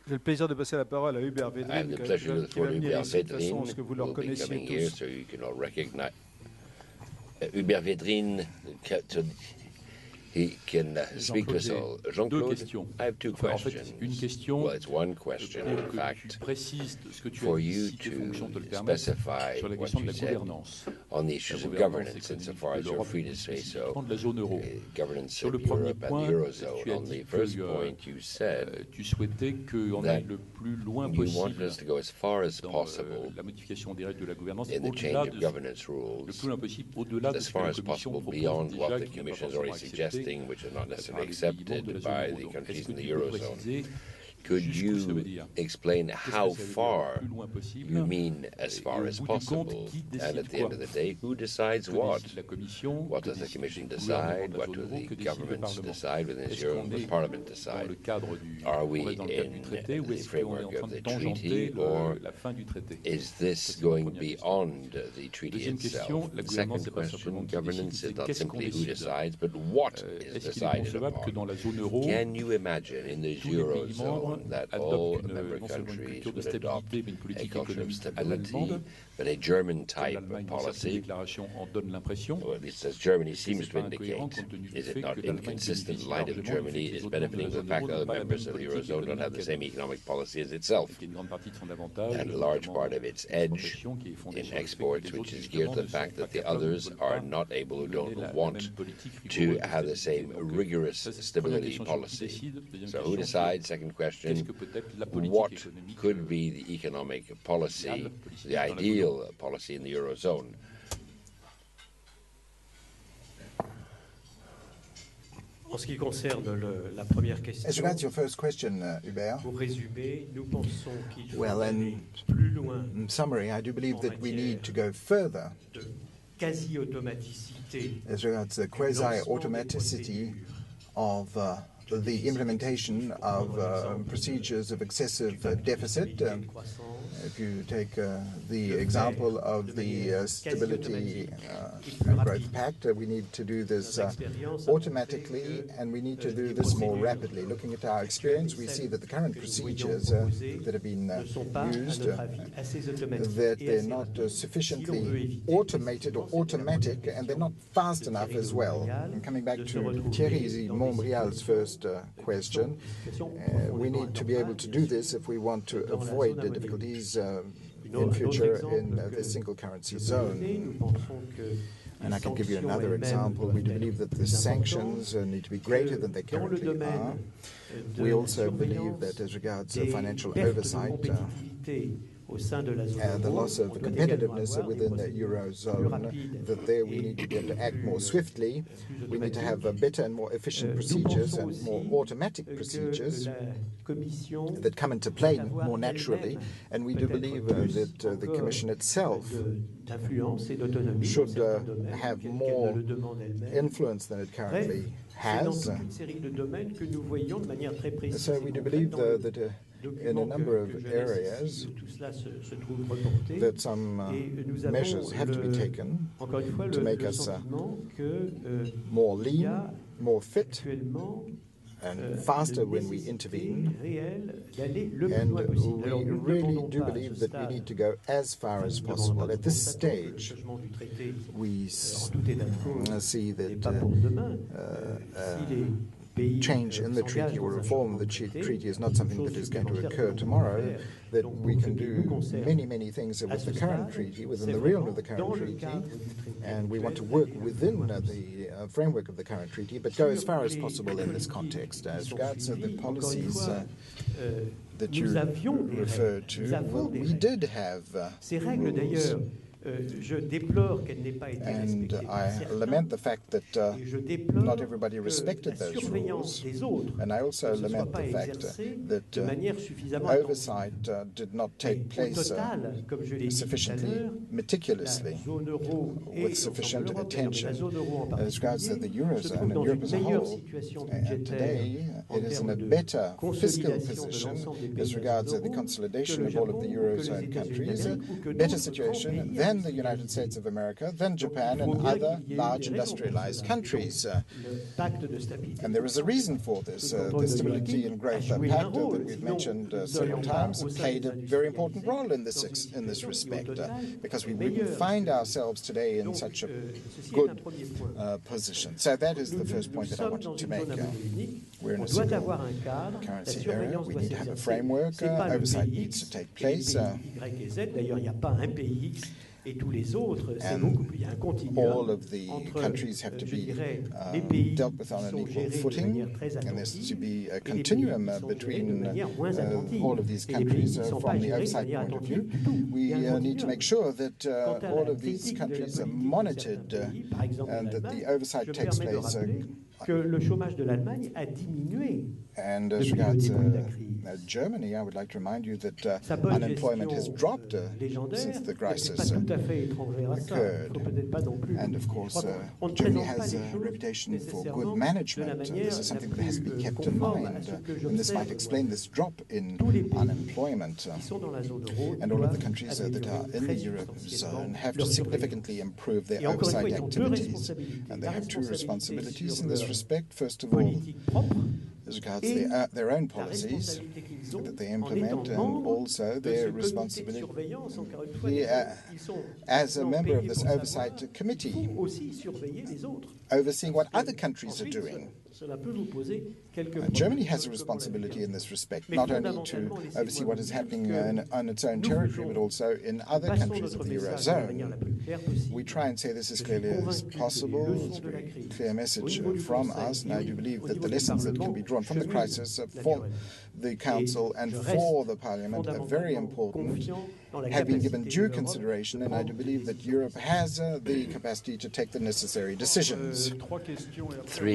J'ai le plaisir de passer la parole à Hubert I have Védrine, the pleasure to qui va report venir Hubert ici de façon à Védrine, ce que vous who le will be reconnaissiez coming here tous. so you can all recognize. Hubert Védrine, he can speak to us all. Jean-Claude, I have two questions. Une question Well, it's one question, in pour que tu fact, précises ce que tu for as dit, you si tes fonctions te le to permettent, specify sur la what question de you la said gouvernance. on the issues of governance, insofar as you're free to say so. De la zone euro. Governance Sur le of premier Europe and point, the Eurozone. tu as On the dit first que point, you said tu souhaitais qu'on aille le plus loin you wanted possible us to go as far as dans possible la modification des règles de la gouvernance, in the au-delà change de of governance le rules, plus loin possible, au-delà de as ce que far la as Commission possible propose beyond déjà, what the qui n'est pas Commission is forcément already accepté suggesting, which is not par necessarily les pays membres de accepted la zone by euro. the Donc, countries est-ce que in the tu peux Eurozone. préciser Could jusqu'où ça veut you dire? explain Qu'est-ce que how ça veut dire far le plus loin possible? you mean as Et far au as bout du compte, possible? qui And décide at the quoi? end of the day, who decides Que what? décide la Commission? What Que does the décide Commission le gouvernement decide? de la What zone do euro? the Que décide le governments Parlement? decide within Est-ce Europe? qu'on The est Parlement dans decide? le cadre du, Are on we reste dans le cadre du in traité ou the est-ce qu'on est en framework train of de the tangenter treaty, or la fin du traité? is this Ça, c'est la going première question. beyond the treaty Deuxième question, itself? la The gouvernance, second c'est pas simplement question, qui governance décide, is c'est not qu'est-ce qu'on simply who décide. decides, but what is Est-ce qu'il est decided concevable que upon. dans la zone euro, Can you imagine in the tous les pays membres Eurozone that all adoptent member non seulement une countries culture de would adopt stabilité, mais une a politique culture of économique à stability, l'allemande, but a German comme type l'Allemagne of dans certaines policy? déclarations en donne l'impression? Or at least as Germany Est-ce que seems c'est to pas incohérent indicate. compte tenu du Is it fait not que l'Allemagne inconsistent in bénéficie light of largement Germany du fait que is les autres membres de benefiting la the zone fact euro that n'ont other pas la members même of the politique Eurozone don't have économique the qu'elle? same economic policy as itself, Il y a une grande partie de son avantage, and a large notamment part of its edge l'exportation, qui est fondée in sur le fait que exports, les which autres, is geared justement, to ne the sont fact pas that the capables, ne others veulent are pas not able, who mener don't la want même politique to rigoureuse de have the stabilité. same Donc, rigorous ça, c'est la première stability question sur qui policy. décide. Deuxième So who question sur decides? Second question, qu'est-ce que peut être la what politique économique could be the economic policy, politique the dans la ideal policy in the Eurozone? En ce qui concerne la première question, As regards your first question, Hubert, pour résumer, nous pensons qu'il faut well, aller in plus loin summary, I do believe that we need to go further de quasi-automaticité as regards the quasi-automaticity of the implementation of procedures of excessive deficit. If you take the example of the Stability and Growth Pact, we need to do this automatically, and we need to do this more rapidly. Looking at our experience, we see that the current procedures that have been used, that they're not sufficiently automated or automatic, and they're not fast enough as well. And coming back to Thierry Montbrial's first question, we need to be able to do this if we want to avoid the difficulties in future in the single currency zone. And I can give you another example. We do believe that the sanctions need to be greater than they currently are. We also believe that as regards financial oversight, the loss of competitiveness within the Eurozone, that there we need to be able to act more swiftly. We need to have better and more efficient procedures and more automatic procedures that come into play more naturally. And we do believe that the Commission itself should have more influence than it currently has. So we do believe that in a number of areas that some measures have to be taken to make us more lean, more fit, and faster when we intervene. And we really do believe that we need to go as far as possible. At this stage, we see that change in the treaty or reform of the treaty is not something that is going to occur tomorrow, that we can do many, many things with the current treaty, within the realm of the current treaty, and we want to work within the framework of the current treaty, but go as far as possible in this context. As regards to the policies that you referred to, well, we did have rules. And I lament the fact that not everybody respected those rules, and I also lament the fact that oversight did not take place sufficiently meticulously, with sufficient attention. As regards to the Eurozone and Europe as a whole, today it is in a better fiscal position as regards to the consolidation of all of the Eurozone countries, a better situation than than the United States of America, than Japan, and other large industrialized countries. And there is a reason for this. The Stability and Growth Pact that we've mentioned several times played a very important role in this respect, because we wouldn't find ourselves today in such a good position. So that is the first point that I wanted to make. We're in a single currency area. We need to have a framework. Oversight needs to take place. And all of the countries have to be dealt with on an equal footing, and there's to be a continuum between all of these countries from the oversight point of view. We need to make sure that all of these countries are monitored and that the oversight takes place. And as regards Germany, I would like to remind you that unemployment has dropped since the crisis occurred. And of course, Germany has a reputation for good management. This is something that has to be kept in mind. And this might explain this drop in unemployment. And all of the countries that are in the Eurozone have to significantly improve their oversight activities. And they have two responsibilities in this respect. First of all, as regards their own policies that they implement, and also their responsibility as a member of this oversight committee, overseeing what other countries are doing. Germany has a responsibility in this respect, not only to oversee what is happening on its own territory, but also in other countries of the Eurozone. We try and say this as clearly as possible. It's a very clear message from us, and I do believe that the lessons that can be drawn from the crisis for the Council and for the Parliament are very important, have been given due consideration, and I do believe that Europe has the capacity to take the necessary decisions. Three